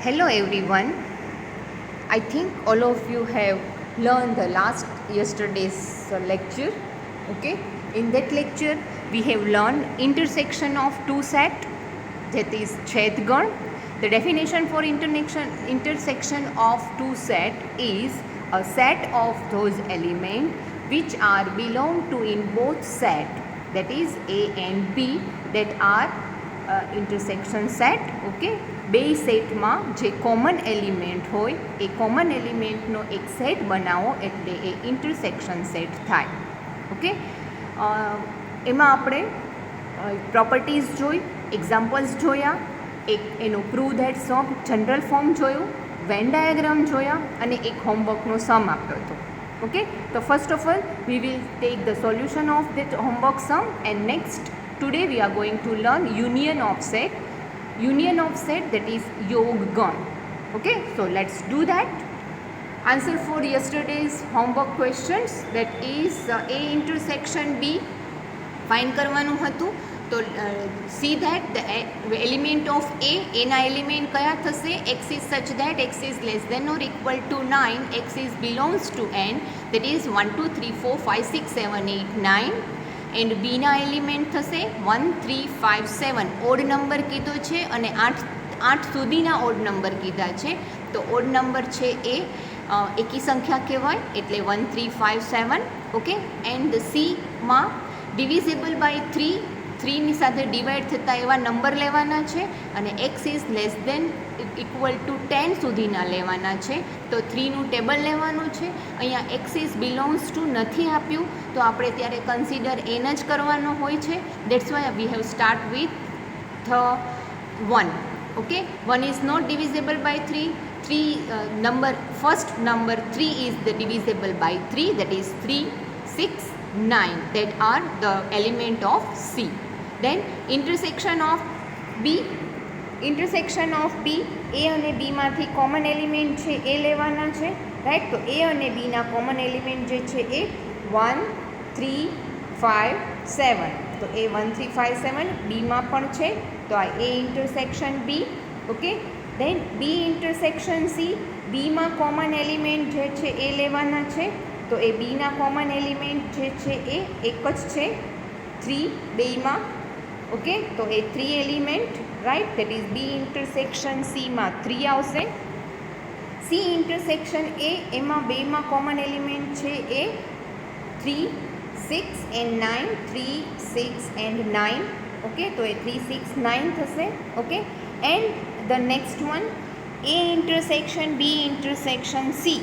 Hello everyone. I think all of you have learned the yesterday's lecture. Okay. In that lecture, we have learned intersection of two set, that is Chedgan. The definition for intersection of two set is a set of those elements which are belong to in both set, that is A and B, that are intersection set. Okay, બે સેટમાં જે common element હોય એ common એલિમેન્ટનો એક set બનાવો એટલે એ intersection set થાય. Okay, એમાં આપણે પ્રોપર્ટીઝ જોઈ, એક્ઝામ્પલ્સ જોયા, એક એનું prove that some general form જોયું, વેન ડાયાગ્રામ જોયા અને એક હોમવર્કનો સમ આપ્યો હતો. ઓકે, તો first of all we will take the solution of that homework sum and next today we are going to learn union of set, that is Yoggan. Okay, so let's do that. Answer for yesterday's homework questions, that is A intersection B find કરવાનું હતું. તો see that the element of A, એના element કયા થશે? X is such that X is less than or equal to 9, X is belongs to N, that is 1 2 3 4 5 6 7 8 9. And Bina element થશે 1 3 5 7. Odd number કીધો છે અને 8 સુધીના ઓડ નંબર કીધા છે. તો ઓડ નંબર છે એ એકી સંખ્યા કહેવાય એટલે 1 3 5 7. ઓકે, એન્ડ સીમાં ડિવિઝેબલ બાય 3ની સાથે ડિવાઈડ થતા એવા નંબર લેવાના છે અને x is less than equal to 10 સુધીના લેવાના છે. તો 3નું ટેબલ લેવાનું છે. અહીંયા એક્સ ઇઝ બિલોંગ્સ ટુ નથી આપ્યું તો આપણે ત્યારે કન્સિડર એન જ કરવાનો હોય છે. That's why we have start with the 1. Okay, 1 is not divisible by 3. Number first number 3 is the divisible by 3, that is 3 6 9, that are the element of C. Then intersection of B, A અને B માંથી common element છે એ લેવાના છે, right. તો A અને B ના common element જે છે એ 1 3 5 7. તો એ 1 3 5 7 B માં પણ છે, તો આ A intersection B. Okay, then B intersection C, B માં કોમન એલિમેન્ટ જે છે એ લેવાના છે. તો એ બીના કોમન એલિમેન્ટ જે છે એ એક જ છે 3 બેયમાં. ઓકે, તો એ 3 element, right, that is B intersection સીમાં 3 આવશે. સી ઇન્ટરસેક્શન એ, એમાં બેમાં કોમન એલિમેન્ટ છે એ 3 6 એન્ડ 9, 3 6 એન્ડ 9. ઓકે, તો એ 3 6 9 થશે. Okay, and the next one A intersection B intersection C.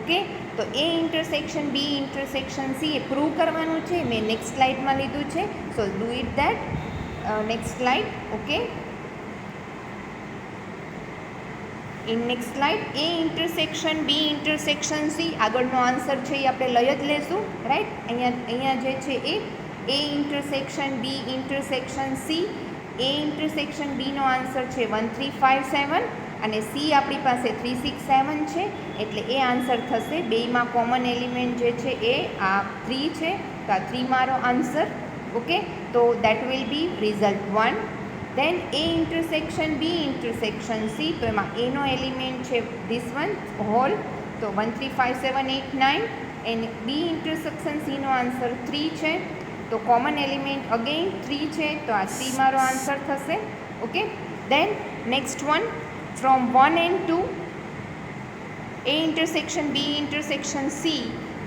Okay, તો A intersection B intersection C એ પ્રૂવ કરવાનું છે. મેં નેક્સ્ટ સ્લાઇડમાં લીધું છે, so do it that. Next slide. Okay, in next slide A intersection B intersection C, આગળનો answer છે એ આપણે લઈ જ લેશું, રાઈટ. અહીંયા જે છે એ ઇન્ટરસેક્શન બી ઇન્ટરસેક્શન સી, એ ઇન્ટરસેક્શન બીનો આન્સર છે 1 3 5 7 અને સી આપણી પાસે 3 6 7 છે એટલે એ આન્સર થશે. બેમાં કોમન એલિમેન્ટ જે છે એ આ 3 છે, તો આ 3 મારો આન્સર. ઓકે, તો that will be result 1. Then A intersection B intersection C, તો એમાં એનો એલિમેન્ટ છે ધીસ વન હોલ, તો 1 3 5 7 8 9. એન્ડ બી ઇન્ટરસેક્શન સીનો આન્સર 3 છે, તો કોમન એલિમેન્ટ અગેન 3 છે, તો આ 3 મારો આન્સર થશે. Okay, then next one from 1 and 2, A intersection B intersection C,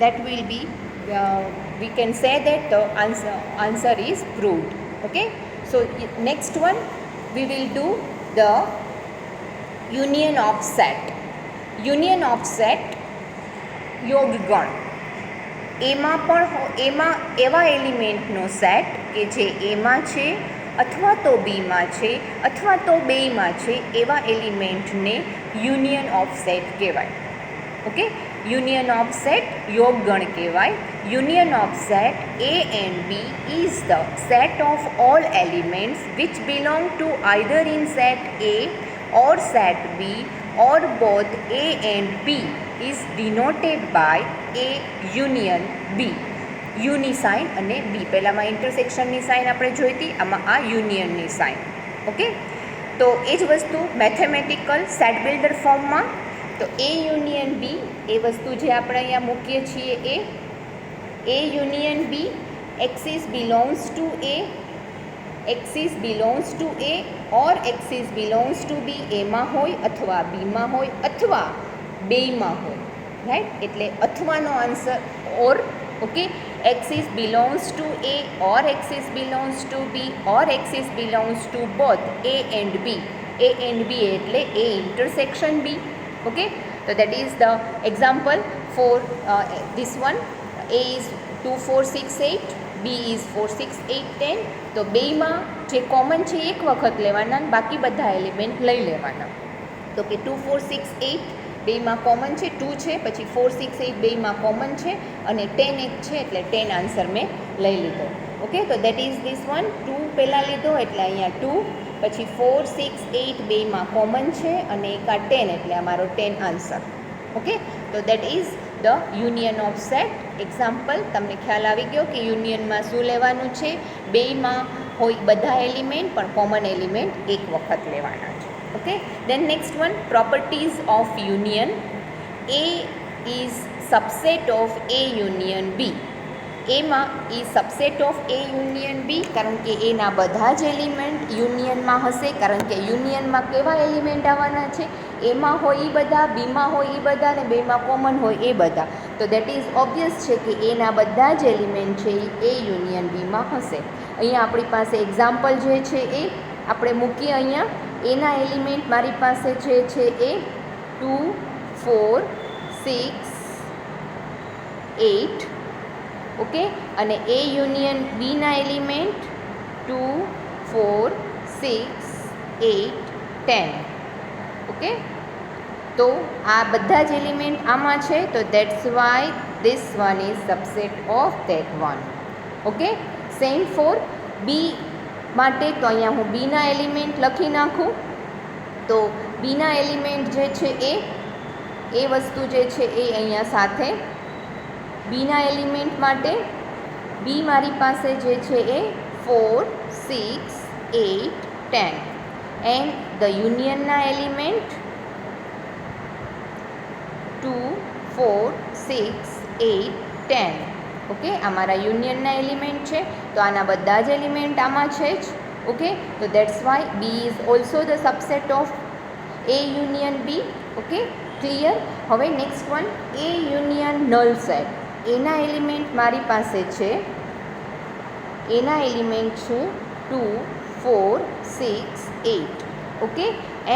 that will be we can say that the answer is proved. Okay, so next one we will do the union of set. Union of set યોગગણ. એમાં એવા એલિમેન્ટનો set કે જે એમાં છે અથવા તો બીમાં છે અથવા તો બેયમાં છે એવા એલિમેન્ટને યુનિયન ઓફ સેટ કહેવાય. ઓકે, યુનિયન ઓફ સેટ યોગગણ કહેવાય. Union of set A and B is the set of all elements which belong to either in set A or set B or both A and B is denoted by A union B. Union sign અને B, પહેલાંમાં ઇન્ટરસેક્શનની sign આપણે જોઈ હતી, આમાં આ યુનિયનની sign. Okay, તો એ જ વસ્તુ mathematical set builder ફોર્મમાં, તો એ યુનિયન બી એ વસ્તુ જે આપણે અહીંયા મૂકીએ છીએ A union B, x belongs to A, x belongs to A or x belongs to B, એમાં હોય અથવા બીમાં હોય અથવા બેયમાં હોય, રાઈટ. એટલે અથવાનો answer or, okay. axis belongs to A or axis belongs to B or axis belongs to both A and B. A and B એટલે A intersection B. Okay, so that is the example for this one. A is 2 4 6 8, B is 4 6 8 10. તો બેયમાં જે common છે એક વખત લેવાના, બાકી બધા element લઈ લેવાના. તો કે 2 4 6 8 બેયમાં કોમન છે, 2 છે, પછી 4 6 8 બેયમાં કોમન છે, અને 10 એક છે એટલે 10 આન્સર મેં લઈ લીધો. ઓકે, તો દેટ ઇઝ ધીસ વન. 2 પહેલાં લીધો એટલે અહીંયા 2, પછી 4 6 8 બેયમાં કોમન છે, અને એક આ 10 એટલે અમારો 10 આન્સર. ઓકે, તો that is the union of set. Example તમને ખ્યાલ આવી ગયો કે યુનિયનમાં શું લેવાનું છે. બેયમાં હોય બધા એલિમેન્ટ, પણ કોમન એલિમેન્ટ એક વખત લેવાના છે. Okay, then next one, properties of union. A is subset of A union B. એમાં એ સબસેટ ઓફ એ યુનિયન બી, કારણ કે એના બધા જ એલિમેન્ટ યુનિયનમાં હશે, કારણ કે યુનિયનમાં કેવા એલિમેન્ટ આવવાના છે, એમાં હોય એ બધા, બીમાં હોય એ બધા, અને બેમાં કોમન હોય એ બધા. તો દેટ ઇઝ ઓબ્વિયસ છે કે એના બધા જ એલિમેન્ટ છે એ યુનિયન બીમાં હશે. અહીંયા આપણી પાસે એક્ઝામ્પલ જે છે એ આપણે મૂકીએ. અહીંયા એના એલિમેન્ટ મારી પાસે જે છે એ 2 4 6 8, ઓકે, અને એ યુનિયન બીના એલિમેન્ટ 2 4 6 8 10. ઓકે, તો આ બધા જ એલિમેન્ટ આમાં છે, તો that's why this one is subset of that one. Okay, same for B માટે, તો અહીંયા હું બીના એલિમેન્ટ લખી નાખું. તો બીના એલિમેન્ટ જે છે એ વસ્તુ જે છે એ અહીંયા સાથે બીના એલિમેન્ટ માટે બી મારી પાસે જે છે એ 4 6 8 10, એન્ડ ધ યુનિયનના એલિમેન્ટ 2 4 6 8 10. ઓકે, આ મારા યુનિયનના એલિમેન્ટ છે, તો આના બધા જ એલિમેન્ટ આમાં છે જ. ઓકે, તો that's why B is also the subset of A union B. Okay, clear. હવે next one, A union null set. એના એલિમેન્ટ મારી પાસે છે, એના એલિમેન્ટ છે 2 4 6 8. Okay,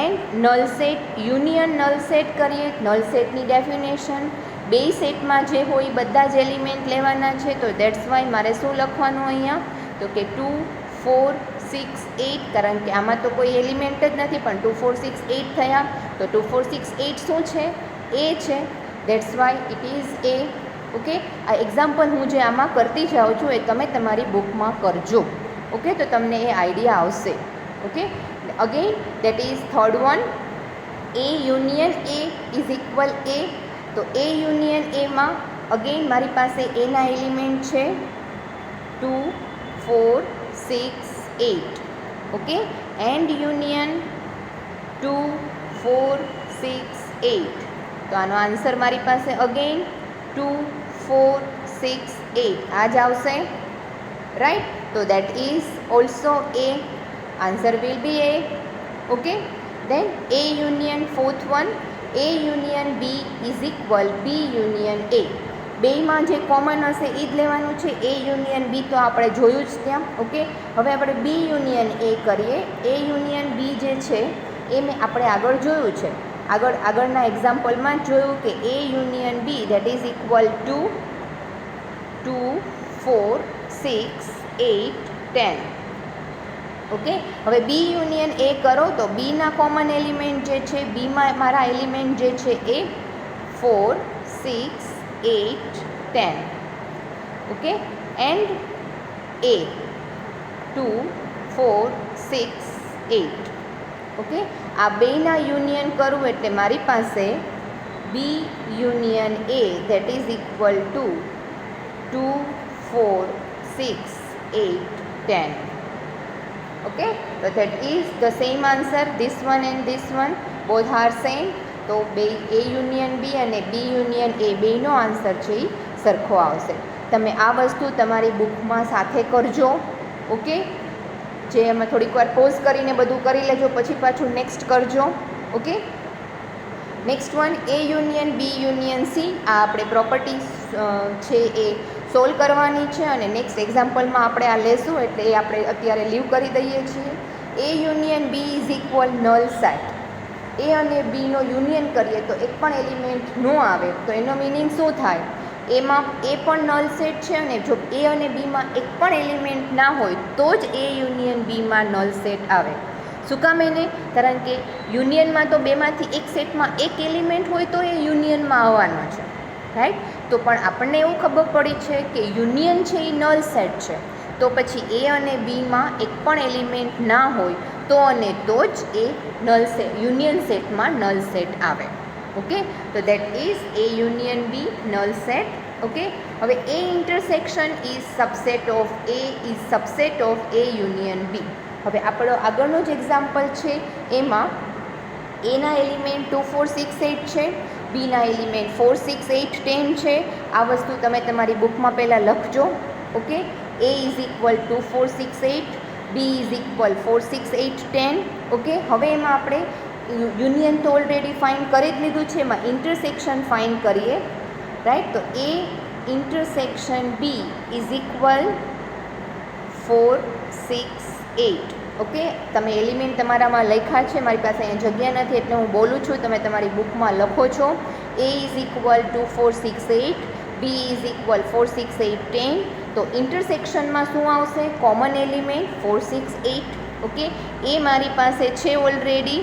and null set, union null set કરીએ. નલ સેટની ડેફિનેશન, બે સેટમાં જે હોય બધા જ એલિમેન્ટ લેવાના છે. તો દેટ્સ વાય મારે શું લખવાનું અહીંયા, તો કે 2 4 6 8, કારણ કે આમાં તો કોઈ એલિમેન્ટ જ નથી, પણ 2 4 6 8 થયા. તો 2 4 6 8 શું છે, એ છે. That's Y it is A. Okay, આ એક્ઝામ્પલ હું જે આમાં કરતી જાઉં છું એ તમે તમારી બુકમાં કરજો. ઓકે, તો તમને એ આઈડિયા આવશે. Okay, again that is third one, A union A is equal A. તો એ યુનિયન એમાં અગેન મારી પાસે એના એલિમેન્ટ છે 2 4 6 8. Okay, and union 2 4 6 8. તો આનો આન્સર મારી પાસે અગેન 2 4 6 8 આ જ આવશે, રાઈટ. તો that is also A. Answer will be A. Okay, then A union fourth one, A union B is equal B union A. બેયમાં જે કોમન હશે એ જ લેવાનું છે. એ યુનિયન બી તો આપણે જોયું જ ત્યાં. ઓકે, હવે આપણે બી યુનિયન એ કરીએ. એ યુનિયન બી જે છે એ આપણે આગળ જોયું છે, આગળના એક્ઝામ્પલમાં જોયું કે A union B that is equal to 2 4 6 8 10. Okay, હવે બી યુનિયન એ કરો તો બીના કોમન એલિમેન્ટ જે છે, બીમાં મારા એલિમેન્ટ જે છે એ 4 6 8 10. Okay, and A 2 4 6 8. ઓકે, આ બેના યુનિયન કરું એટલે મારી પાસે B union A that is equal to 2 4 6 8 10. Okay, so that is the same answer. This one and this one both are same. તો બે A યુનિયન B અને B યુનિયન A બેનો આન્સર છે એ સરખો આવશે. તમે આ વસ્તુ તમારી બુકમાં સાથે કરજો. ઓકે, જે એમાં થોડીક વાર પોઝ કરીને બધું કરી લેજો, પછી પાછું નેક્સ્ટ કરજો. Okay, next one A union B union C. આ આપણે પ્રોપર્ટી છે એ સોલ્વ કરવાની છે અને નેક્સ્ટ એક્ઝામ્પલમાં આપણે આ લેશું, એટલે એ આપણે અત્યારે લીવ કરી દઈએ છીએ. A union B is equal null set. A અને બીનો યુનિયન કરીએ તો એક પણ એલિમેન્ટ ન આવે, તો એનો મિનિંગ શું થાય? એમાં એ પણ નલ સેટ છે અને જો એ અને બીમાં એક પણ એલિમેન્ટ ના હોય તો જ A યુનિયન બીમાં નલ સેટ આવે. શું કામ એને? કારણ કે યુનિયનમાં તો બેમાંથી એક સેટમાં એક એલિમેન્ટ હોય તો એ યુનિયનમાં આવવાનો છે, રાઈટ? તો પણ આપણને એવું ખબર પડી છે કે યુનિયન છે એ નલ સેટ છે, તો પછી એ અને બીમાં એક પણ એલિમેન્ટ ના હોય તો અને તો જ એ નલ સેટ યુનિયન સેટમાં નલ સેટ આવે. ઓકે, તો that is A union B null set. Okay, હવે A intersection is subset of A is subset of A union B. હવે આપણો આગળનો જ એક્ઝામ્પલ છે, એમાં એના એલિમેન્ટ 2 4 6 8 છે, બીના એલિમેન્ટ 4 6 8 10 છે. આ વસ્તુ તમે તમારી બુકમાં પહેલાં લખજો. Okay, A is equal 2 4 6 8, B is equal 4 6 8 10. Okay, હવે એમાં આપણે યુનિયન તો ઓલરેડી ફાઇન્ડ કરી જ લીધું છે, એમાં ઇન્ટરસેક્શન ફાઇન્ડ કરીએ, રાઈટ? તો A intersection B is equal 4 6 8. Okay, તમે એલિમેન્ટ તમારામાં લખ્યા છે, મારી પાસે અહીંયા જગ્યા નથી એટલે હું બોલું છું, તમે તમારી બુકમાં લખો છો. A is equal 2 4 6 8, B is equal 4 6 8 10. તો ઇન્ટરસેક્શનમાં શું આવશે? Common element 4 6 8. ઓકે, એ મારી પાસે છે ઓલરેડી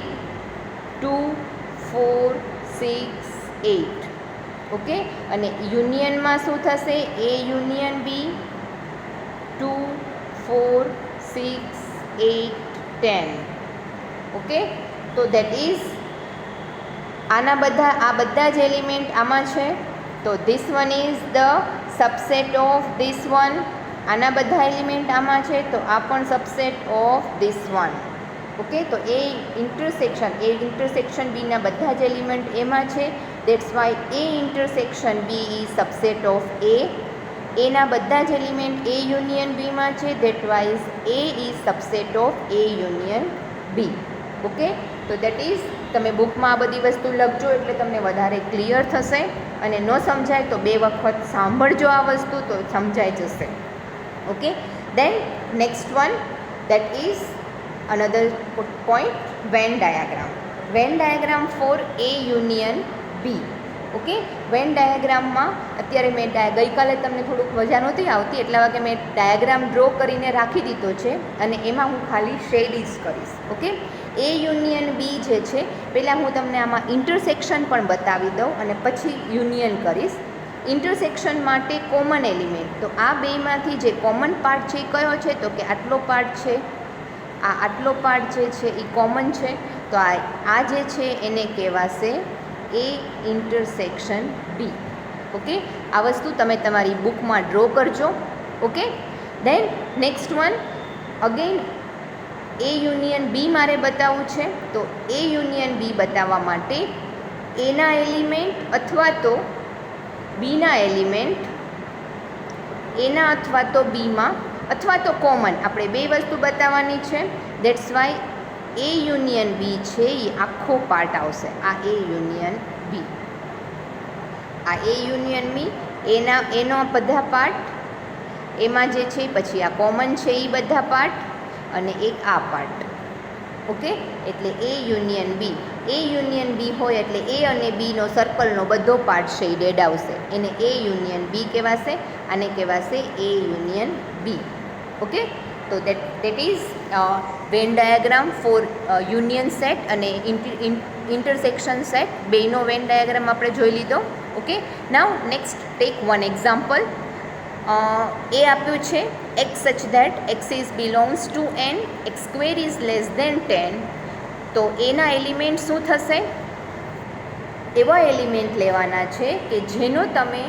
2 4 6 8. ઓકે, અને યુનિયનમાં શું થશે? A union B 2 4 6 8 10. ઓકે, તો દેટ ઇઝ આ બધા જ એલિમેન્ટ આમાં છે, તો this one is the subset of this one. આના બધા એલિમેન્ટ આમાં છે, તો આ પણ subset of this one. Okay, તો એ ઇન્ટરસેક્શન બીના બધા જ એલિમેન્ટ એમાં છે, that's Y A intersection B is subset of A. એના બધા જ એલિમેન્ટ A યુનિયન બીમાં છે, that wise A is subset of A union B. Okay, તો દેટ ઇઝ તમે બુકમાં આ બધી વસ્તુ લખજો એટલે તમને વધારે ક્લિયર થશે, અને ન સમજાય તો 2 વખત સાંભળજો આ વસ્તુ, તો સમજાઈ જશે. Okay, then next one, that is another point, Venn diagram. Venn diagram for A union B. Okay, Venn ડાયાગ્રામમાં અત્યારે મેં ગઈકાલે તમને થોડુંક મજા નહોતી આવતી એટલા વાગે મેં ડાયાગ્રામ ડ્રો કરીને રાખી દીધો છે, અને એમાં હું ખાલી શેડિસ કરીશ. ઓકે, A યુનિયન B જે છે, પહેલાં હું તમને આમાં ઇન્ટરસેક્શન પણ બતાવી દઉં અને પછી યુનિયન કરીશ. ઇન્ટરસેક્શન માટે કોમન એલિમેન્ટ, તો આ બેમાંથી જે કોમન પાર્ટ છે એ કયો છે? તો કે આટલો પાર્ટ છે, આટલો પાર્ટ જે છે એ કોમન છે, તો આ જે છે એને કહેવાશે A ઇન્ટરસેક્શન B. ઓકે, આ વસ્તુ તમે તમારી બુકમાં ડ્રો કરજો. Okay, then next one, again A union B મારે બતાવવું છે, તો A યુનિયન B બતાવવા માટે એના એલિમેન્ટ અથવા તો બીના એલિમેન્ટ એના અથવા તો બીમાં અથવા તો કોમન, આપણે 2 વસ્તુ બતાવવાની છે. That's Y A union B છે એ આખો પાર્ટ આવશે, આ A યુનિયન B. આ A યુનિયન B એનો બધા પાર્ટ એમાં જે છે, પછી આ કોમન છે એ બધા પાર્ટ, અને એક આ પાર્ટ. ઓકે, એટલે A union B. A union B હોય એટલે A અને Bનો સર્કલનો બધો પાર્ટ શેડેડ આવશે, એને A યુનિયન B કહેવાશે, આને કહેવાશે A યુનિયન B. ઓકે, તો that is Venn diagram for union set અને ઇન્ટરસેક્શન સેટ, બેનો વેન ડાયાગ્રામ આપણે જોઈ લીધો. Okay, now next take one example. એ આપ્યું છે x such that x is belongs to n, x square is less than 10. તો એના એલિમેન્ટ શું થશે? એવા એલિમેન્ટ લેવાના છે કે જેનો તમે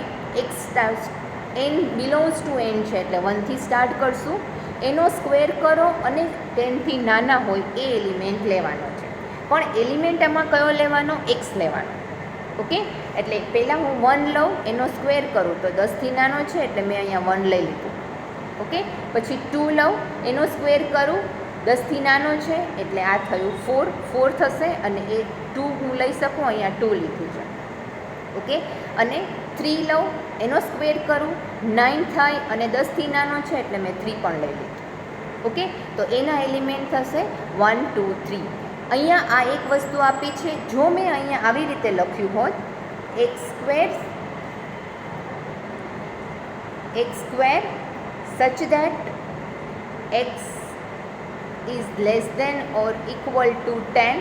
n બિલોંગ્સ ટુ n છે એટલે 1થી સ્ટાર્ટ કરશું, એનો સ્ક્વેર કરો અને 10થી નાના હોય એ એલિમેન્ટ લેવાનો છે. પણ એલિમેન્ટ આમાં કયો લેવાનો? એક્સ લેવાનો. ઓકે, એટલે પહેલાં હું 1 લઉં, એનો સ્ક્વેર કરું તો 10થી નાનો છે એટલે મેં અહીંયા 1 લઈ લીધું. ઓકે, પછી 2 લઉં, એનો સ્ક્વેર કરું, 10થી નાનો છે એટલે આ થયું 4 થશે અને એ 2 હું લઈ શકું, અહીંયા 2 લીધું છે. ઓકે, અને 3 લઉં, એનો સ્ક્વેર કરું, 9 થાય અને 10થી નાનો છે એટલે મેં 3 પણ લઈ લીધું. ઓકે, તો એના એલિમેન્ટ થશે 1 2 3. અહીંયા આ એક વસ્તુ આપી છે. જો મેં અહીંયા આવી રીતે લખ્યું હોત એક્સ સ્ક્વેર સચ that x is less than or equal to 10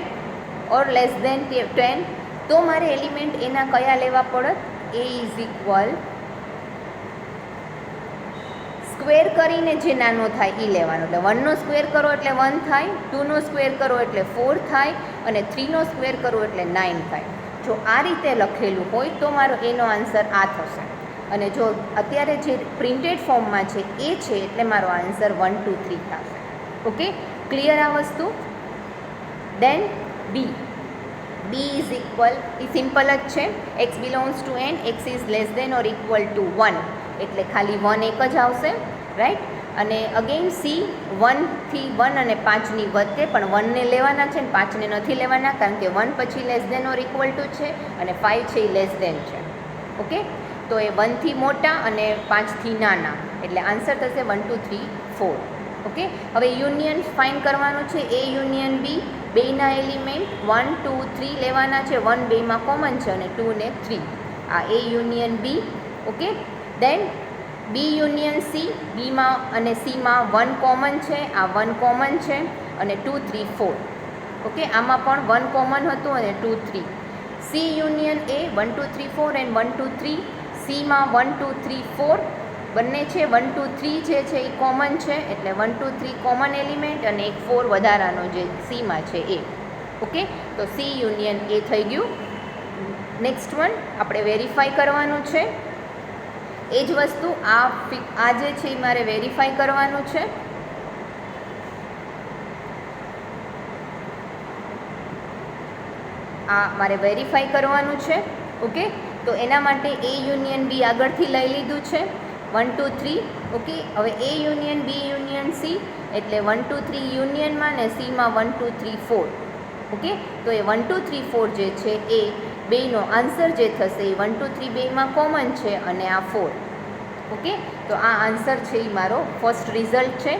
or less than 10, તો મારે એલિમેન્ટ એના કયા લેવા પડત? a is equal સ્ક્વેર કરીને જે નાનો થાય એ લેવાનો. એટલે 1નો સ્ક્વેર કરો એટલે 1 થાય, 2નો સ્ક્વેર કરો એટલે 4 થાય અને 3નો સ્ક્વેર કરો એટલે 9 થાય. જો આ રીતે લખેલું હોય તો મારો એનો આન્સર આ થશે. અને જો અત્યારે જે પ્રિન્ટેડ ફોર્મમાં છે એ છે એટલે મારો આન્સર 1 2 3 થશે. ઓકે, ક્લિયર આ વસ્તુ? દેન બી ઇઝ ઇક્વલ, એ સિમ્પલ જ છે. X belongs to n, x is less than or equal to 1 એટલે ખાલી 1 એક જ આવશે, રાઈટ. અને અગેન સી 1થી 1 અને 5ની વચ્ચે, પણ 1ને લેવાના છે ને 5ને નથી લેવાના કારણ કે 1 પછી less than or equal to છે અને 5 છે એ લેસ દેન છે. ઓકે, તો એ 1થી મોટા અને 5થી નાના એટલે આન્સર થશે 1 2 3 4. ઓકે, હવે યુનિયન ફાઇન કરવાનું છે. એ યુનિયન બી, બેના એલિમેન્ટ 1 2 3 લેવાના છે. 1 બેમાં કોમન છે અને 2 ને 3. આ A union B. Okay, then B union C, બીમાં અને સીમાં 1 કોમન છે, આ 1 કોમન છે અને 2 3 4. ઓકે, આમાં પણ 1 કોમન હતું અને 2 3. C union A 1 2 3 4 and 1 2 3. સીમાં 1 2 3 4 બંને છે, 1 2 3 જે છે એ કોમન છે એટલે 1 2 3 કોમન એલિમેન્ટ અને એક 4 વધારાનો જે સીમાં છે એ. ઓકે, તો સી યુનિયન એ થઈ ગયું. નેક્સ્ટ વન આપણે વેરીફાઈ કરવાનું છે. એ જ વસ્તુ આ જે છે એ મારે વેરીફાઈ કરવાનું છે. આ મારે વેરીફાઈ કરવાનું છે. ઓકે, તો એના માટે એ યુનિયન બી આગળથી લઈ લીધું છે 1 2 3. ઓકે, હવે એ યુનિયન બી યુનિયન સી એટલે 1 2 3 યુનિયનમાં ને સીમાં 1 2 3 4. ઓકે, તો એ 1 2 3 4 જે છે એ બેનો આન્સર જે થશે એ 1 2 3 બેમાં કોમન છે અને આ 4. ઓકે, તો આ આન્સર છે એ મારો ફર્સ્ટ રિઝલ્ટ છે.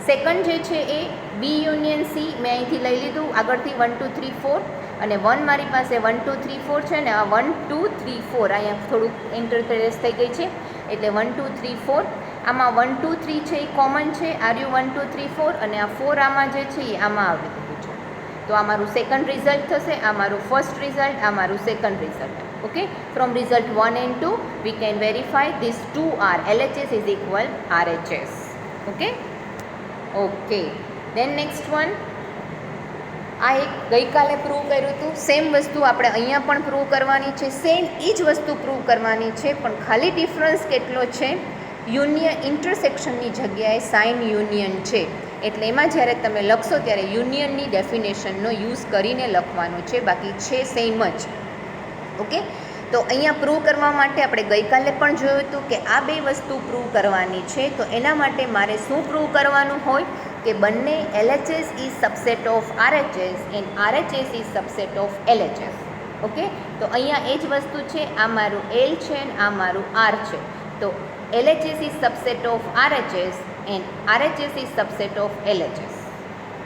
સેકન્ડ જે છે એ બી યુનિયન સી મેં અહીંથી લઈ લીધું આગળથી 1 2 3 4 અને 1 મારી પાસે 1 2 3 4 છે ને આ 1 2 3 4 અહીંયા થોડુંક ઇન્ટરફેરન્સ થઈ ગઈ છે એટલે 1 2 3 4. આમાં 1 2 3 છે એ કોમન છે, આર્યું 1 2 3 4 અને આ 4 આમાં જે છે એ આમાં આવી ગયું છે. તો આ મારું સેકન્ડ રિઝલ્ટ થશે, આ મારું ફર્સ્ટ રિઝલ્ટ, આ મારું second result. Okay, from result 1 and 2 we can verify these two are LHS is equal RHS. Okay, then next one, આ એક ગઈકાલે પ્રૂવ કર્યું હતું. સેમ વસ્તુ આપણે અહીંયા પણ પ્રૂવ કરવાની છે. સેમ એ જ વસ્તુ પ્રૂવ કરવાની છે પણ ખાલી ડિફરન્સ કેટલો છે? યુનિયન ઇન્ટરસેક્શનની જગ્યાએ સાઇન યુનિયન છે એટલે એમાં જ્યારે તમે લખશો ત્યારે યુનિયનની ડેફિનેશનનો યુઝ કરીને લખવાનું છે, બાકી છે સેમ જ. ઓકે, તો અહીંયા પ્રૂવ કરવા માટે આપણે ગઈકાલે પણ જોયું હતું કે આ બે વસ્તુ પ્રૂવ કરવાની છે. તો એના માટે મારે શું પ્રૂવ કરવાનું હોય કે બંને LHS is subset of RHS and RHS is subset of LHS. Okay, તો અહીંયા એ જ વસ્તુ છે. આ મારું L છે અને આ મારું R છે. તો LHS is subset of RHS and RHS is subset of LHS.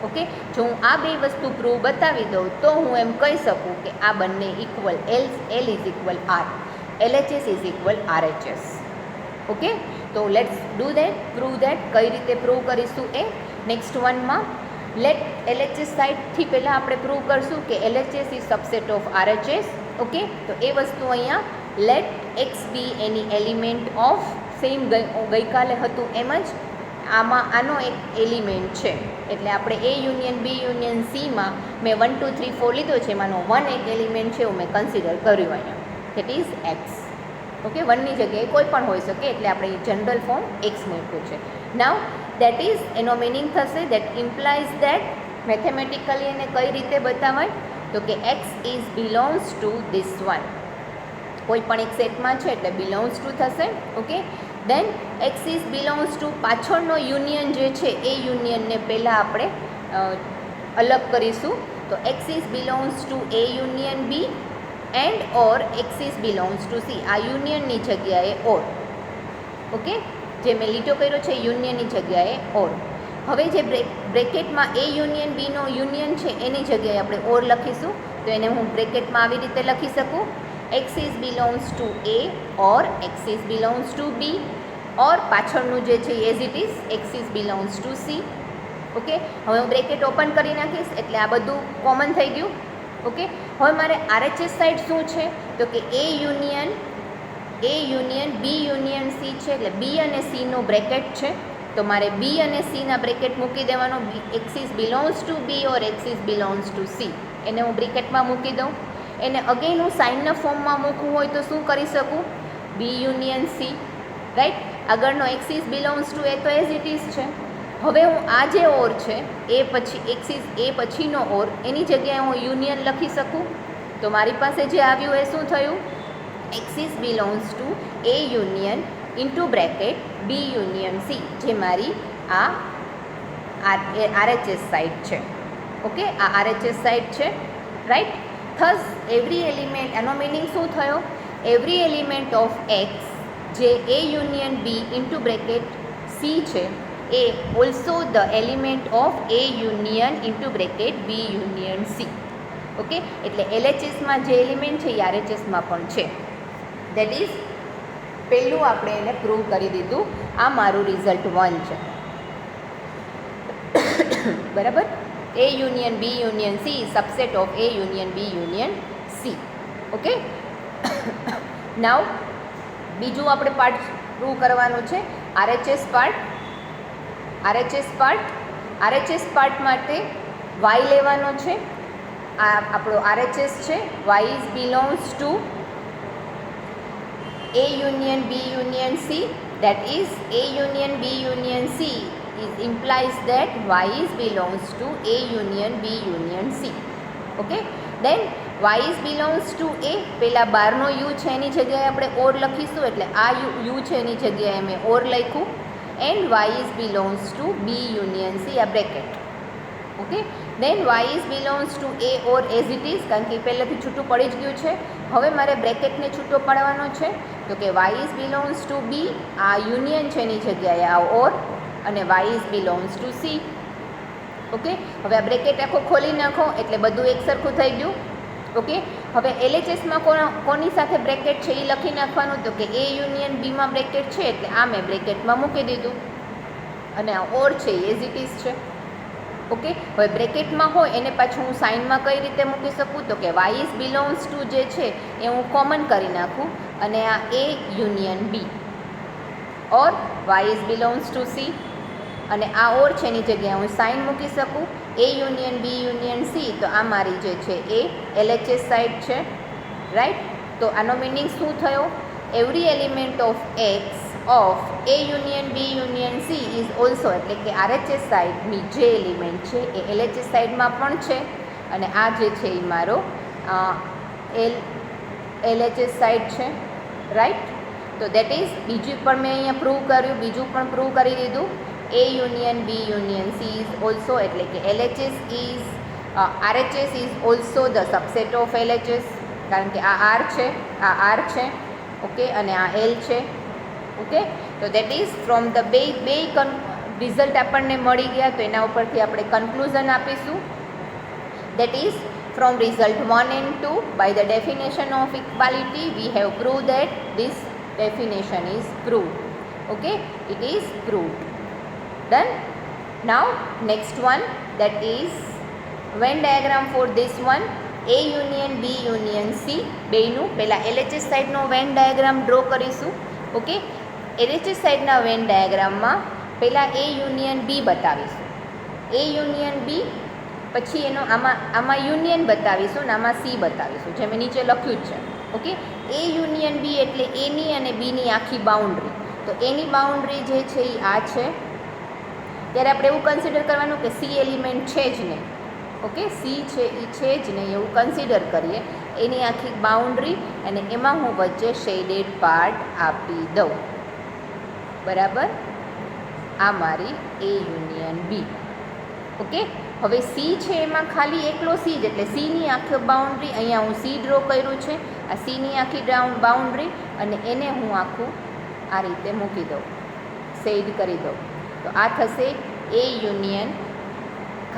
Okay, જો હું આ બે વસ્તુ પ્રૂવ બતાવી દઉં તો હું એમ કહી શકું કે આ બંને equal, L is equal R, LHS is equal RHS. Okay, તો let's do that, prove that. કઈ રીતે પ્રૂવ કરીશું એ નેક્સ્ટ વનમાં. લેટ LHS સાઇડથી પહેલાં આપણે પ્રૂવ કરશું કે LHS is subset of RHS. Okay, તો એ વસ્તુ અહીંયા let x be any element of, same ગઈકાલે હતું એમ જ આમાં આનો એક એલિમેન્ટ છે એટલે આપણે એ યુનિયન બી યુનિયન સીમાં મેં 1 2 3 4 લીધો છે, એમાંનો 1 એક એલિમેન્ટ છે એવું મેં કન્સિડર કર્યું અહીંયા, ધેટ ઇઝ એક્સ. ઓકે, 1ની જગ્યાએ કોઈ પણ હોઈ શકે એટલે આપણે જનરલ ફોર્મ એક્સ મૂક્યું છે. નાવ દેટ ઇઝ એનો મિનિંગ થશે દેટ ઇમ્પ્લાઇઝ દેટ મેથેમેટિકલી એને કઈ રીતે બતાવાય તો કે x is belongs to this one, કોઈ પણ એક સેટમાં છે એટલે બિલોંગ્સ ટુ થશે. Okay, then x is belongs to પાછળનો યુનિયન જે છે એ યુનિયનને પહેલાં આપણે અલગ કરીશું. તો x is belongs to A union B and or x is belongs to C. આ યુનિયનની જગ્યાએ ઓર. ઓકે, જે મેં લીટો કર્યો છે યુનિયનની જગ્યાએ ઓર. હવે જે બ્રેકેટમાં એ યુનિયન બીનો યુનિયન છે એની જગ્યાએ આપણે ઓર લખીશું. તો એને હું બ્રેકેટમાં આવી રીતે લખી શકું, x is belongs to A or x is belongs to B or પાછળનું જે છે as it is x is belongs to C. Okay, હવે હું બ્રેકેટ ઓપન કરી નાખીશ એટલે આ બધું કોમન થઈ ગયું. ઓકે, હવે મારે આરએચએસ સાઇડ શું છે તો કે A union B union C છે, એટલે બી અને સીનું બ્રેકેટ છે. તો મારે બી અને સીના બ્રેકેટ મૂકી દેવાનો. X is belongs to B or x is belongs to C, એને હું બ્રેકેટમાં મૂકી દઉં. એને અગેન હું સાઇનના ફોર્મમાં મૂકવું હોય તો શું કરી શકું, બી યુનિયન સી, રાઈટ. આગળનો એક્સ ઇઝ બિલોંગ્સ ટુ એ તો એઝ ઇટ ઇઝ છે. હવે હું આ જે ઓર છે એ પછી એક્સ ઇઝ એ પછીનો ઓર એની જગ્યાએ હું યુનિયન લખી શકું. તો મારી પાસે જે આવ્યું એ શું થયું, x is belongs to A union into bracket B union C, જે મારી આ આરએચએસ સાઇડ છે. ઓકે, આ આરએચએસ સાઇડ છે, રાઈટ. થસ એવરી એલિમેન્ટ, એનો મિનિંગ શું થયો, એવરી એલિમેન્ટ ઓફ એક્સ જે A union B into bracket C છે એ also the element of A union into bracket B union C. Okay, એટલે એલએચએસમાં જે એલિમેન્ટ છે એ આરએચએસમાં પણ છે. દેટ ઇઝ પહેલું આપણે એને પ્રૂવ કરી દીધું. આ મારું રિઝલ્ટ 1 છે. બરાબર. A union B union C subset of A union B union C. Okay, now બીજું આપણે પાર્ટ પ્રૂવ કરવાનું છે, આરએચએસ પાર્ટ. આરએચએસ પાર્ટ માટે વાય લેવાનો છે. આ આપણો આરએચએસ છે. Y is belongs to A union B union C, that is A union B union C implies that Y is belongs to A union B union C. Okay, then Y is belongs to A, પહેલાં બારનો you છે એની જગ્યાએ આપણે ઓર લખીશું, એટલે આ you છે એની જગ્યાએ મેં ઓર લખ્યું. And Y is belongs to B union C, આ bracket. Okay, then Y is belongs to A or as it is, કારણ કે પહેલાંથી છૂટું પડી જ ગયું છે. હવે મારે બ્રેકેટને છૂટો પાડવાનો છે. તો કે Y is belongs to B, આ યુનિયન છે એની જગ્યાએ આ ઓર, અને Y is belongs to C. Okay, હવે આ બ્રેકેટ આખો ખોલી નાખો એટલે બધું એક સરખું થઈ ગયું. ઓકે, હવે એલએચએસમાં કોની સાથે બ્રેકેટ છે એ લખી નાખવાનું. તો કે એ યુનિયન બીમાં બ્રેકેટ છે એટલે આ મેં બ્રેકેટમાં મૂકી દીધું, અને આ ઓર છે એઝ ઇટ ઇઝ છે. ઓકે, હવે બ્રેકેટમાં હોય એને પાછું હું સાઇનમાં કઈ રીતે મૂકી શકું, તો કે વાય ઇઝ બિલોંગ્સ ટુ જે છે એ હું કોમન કરી નાખું, અને આ A union B or y is belongs to C, અને આ ઓર છે એની જગ્યાએ હું સાઇન મૂકી શકું, A union B union C. તો આ મારી જે છે એ એલએચએસ સાઇડ છે, રાઈટ. તો આનો મિનિંગ શું થયો, every element of X of A union B union C is also, એટલે કે આરએચએસ સાઇડની જે એલિમેન્ટ છે એ એલએચએસ સાઇડમાં પણ છે, અને આ જે છે એ મારો એલએચએસ સાઇડ છે, રાઈટ. તો દેટ ઇઝ બીજું પણ મેં અહીંયા પ્રૂવ કર્યું, બીજું પણ પ્રૂવ કરી દીધું. A union B union C is also, એટલે કે LHS is RHS is also the subset of LHS, કારણ કે આ આર છે, આ આર છે. ઓકે, અને આ એલ છે. ઓકે, તો દેટ ઇઝ ફ્રોમ ધ બે રિઝલ્ટ આપણને મળી ગયા, તો એના ઉપરથી આપણે કન્ક્લુઝન આપીશું. That is from result 1 and 2 by the definition of equality we have proved that this definition is proved. Okay, it is proved. Done. Now next one, that is Venn diagram for this one, A union B union C. બેયનું પહેલાં LHS સાઇડનો Venn diagram draw કરીશું. Okay, LHS સાઇડના van ડાયાગ્રામમાં પહેલાં A union B બતાવીશું. A union B, પછી એનો આમાં union બતાવીશું અને આમાં C બતાવીશું, જે મેં નીચે લખ્યું જ છે. ઓકે, A યુનિયન B એટલે એની અને બીની આખી બાઉન્ડ્રી. તો એની બાઉન્ડ્રી જે છે એ આ છે, ત્યારે આપણે એવું કન્સિડર કરવાનું કે સી એલિમેન્ટ છે જ નહીં. ઓકે, સી છે એ છે જ નહીં એવું કન્સિડર કરીએ. એની આખી બાઉન્ડ્રી અને એમાં હું વચ્ચે શેડેડ પાર્ટ આપી દઉં. બરાબર, આ મારી એ યુનિયન બી. ઓકે, હવે સી છે એમાં ખાલી એકલો સી જ, એટલે સીની આખી બાઉન્ડ્રી અહીંયા હું સી ડ્રો કર્યું છે. આ સીની આખી બાઉન્ડ્રી અને એને હું આખું આ રીતે મૂકી દઉં, શેડ કરી દઉં. તો આ થશે એ યુનિયન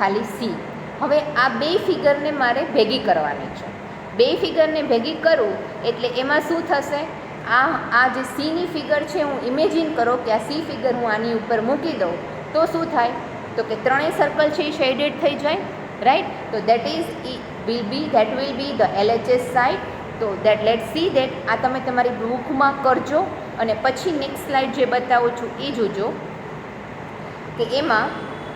ખાલી સી. હવે આ બે ફિગરને મારે ભેગી કરવાની છે. બે ફિગરને ભેગી કરું એટલે એમાં શું થશે, આ જે સીની ફિગર છે હું ઇમેજિન કરો કે આ સી ફિગર હું આની ઉપર મૂકી દઉં તો શું થાય, તો કે ત્રણેય સર્કલ છે એ શેડેડ થઈ જાય, રાઈટ. તો that will B the LHS side. તો દેટ લેટ સી દેટ આ તમે તમારી બુકમાં કરજો અને પછી નેક્સ્ટ સ્લાઇડ જે બતાવું છું એ જોજો કે એમાં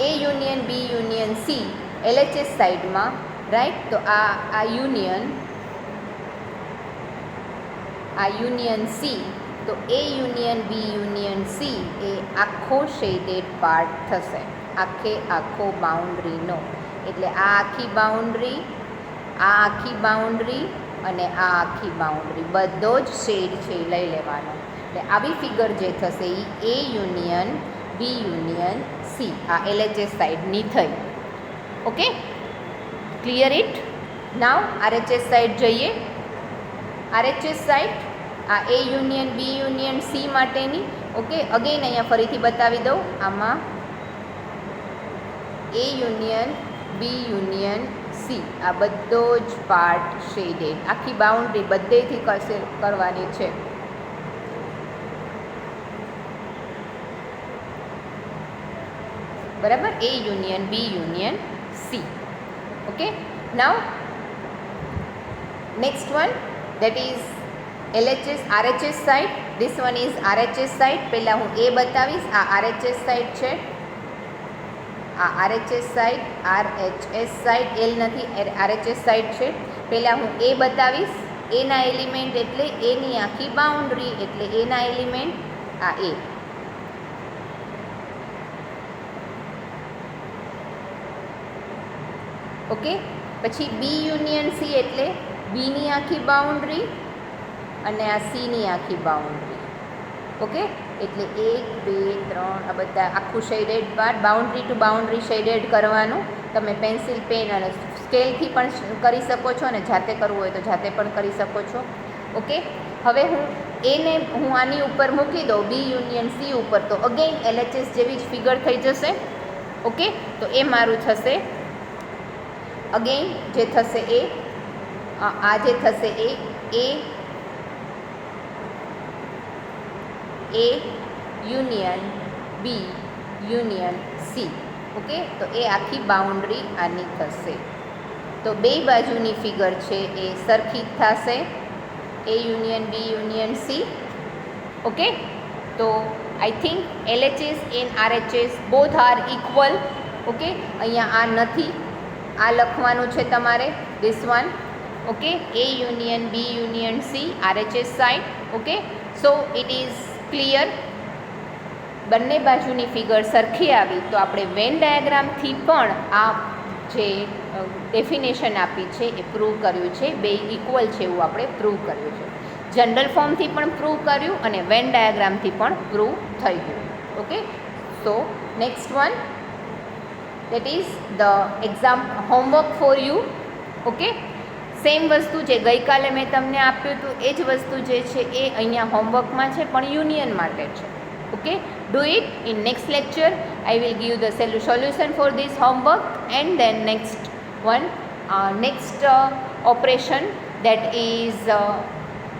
એ union B union C LHS સાઇડમાં, રાઈટ. તો આ યુનિયન સી, તો A union B union C એ આખો શેડેડ પાર્ટ થશે, આખો બાઉન્ડ્રીનો. એટલે આ આખી બાઉન્ડ્રી, આ આખી બાઉન્ડ્રી અને આ આખી બાઉન્ડ્રી બધો જ શેડ છે એ લઈ લેવાનો. એટલે આવી ફિગર જે થશે A union B union C આ LHS સાઇડની થઈ. Okay, clear it. Now RHS side જઈએ. RHS સાઇડ આ A union B union C માટેની. ઓકે, અગેન અહીંયા ફરીથી બતાવી દઉં. આમાં A union B union C આ બધો જ પાર્ટ શેડેડ, આખી બાઉન્ડ્રી બધેથી કરવાની છે. બરાબર, A union B union C. Okay, now next one that is RHS side. this one is RHS side. પહેલાં હું એ બતાવીશ. આ RHS side છે, આ RHS side, RHS side L નથી, RHS side છે. પહેલાં હું એ બતાવીશ. એના એલિમેન્ટ એટલે એની આખી બાઉન્ડ્રી, એટલે એના એલિમેન્ટ આ એ. ઓકે, પછી બી યુનિયન સી એટલે બીની આખી બાઉન્ડ્રી અને આ સીની આખી બાઉન્ડ્રી. ઓકે, એટલે 1 2 3 આ બધા આખું shaded part, boundary to boundary shaded કરવાનું. તમે પેન્સિલ, પેન અને સ્કેલથી પણ કરી શકો છો અને જાતે કરવું હોય તો જાતે પણ કરી શકો છો. ઓકે, હવે હું આની ઉપર મૂકી દઉં બી યુનિયન સી ઉપર, તો અગેન LHS જેવી જ ફિગર થઈ જશે. ઓકે, તો એ મારું થશે અગેન જે થશે એ, આ જે થશે A union B union C. Okay, તો એ આખી બાઉન્ડ્રી આની થશે. તો બે બાજુની ફિગર છે એ સરખી થશે, A union B union C. Okay, તો I think LHS and RHS both are equal. Okay, અહીંયા આ નથી, આ લખવાનું છે તમારે, this one. Okay, A union B union C RHS side. Okay, so it is clear. બંને બાજુની ફિગર સરખી આવી તો આપણે વેન ડાયાગ્રામથી પણ આ જે ડેફિનેશન આપી છે એ પ્રૂવ કર્યું છે. બે ઇક્વલ છે એવું આપણે પ્રૂવ કર્યું છે. જનરલ ફોર્મથી પણ પ્રૂવ કર્યું અને વેન ડાયાગ્રામથી પણ પ્રૂવ થઈ ગયું. Okay, so next one, that is the exam homework for you. Okay, same વસ્તુ જે ગઈકાલે મેં તમને આપ્યું હતું એ જ વસ્તુ જે છે એ અહીંયા હોમવર્કમાં છે પણ યુનિયન માટે છે. Okay, do it in next lecture. I will give the solution for this homework and then next one, next operation, that is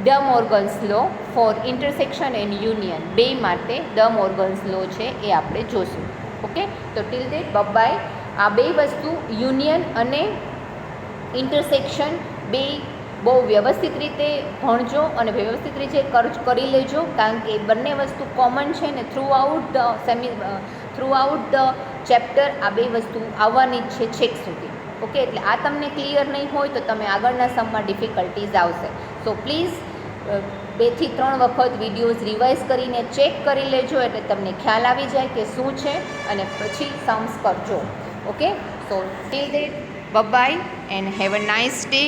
De Morgan's law for intersection and union. બે માટે De Morgan's law છે એ આપણે જોશું. Okay, તો till that bye bye. આ બે વસ્તુ યુનિયન અને ઇન્ટરસેક્શન બે બહુ વ્યવસ્થિત રીતે ભણજો અને વ્યવસ્થિત રીતે કરી લેજો, કારણ કે બંને વસ્તુ કોમન છે ને થ્રુઆઉટ ધ ચેપ્ટર આ બે વસ્તુ આવવાની જ છે છેક સુધી. ઓકે, એટલે આ તમને ક્લિયર નહીં હોય તો તમે આગળના સમમાં ડિફિકલ્ટીઝ આવશે. સો પ્લીઝ 2 થી 3 વખત વિડીયોઝ રિવાઇઝ કરીને ચેક કરી લેજો, એટલે તમને ખ્યાલ આવી જાય કે શું છે, અને પછી सम्स કરજો. Okay, so till that bye and have a nice day.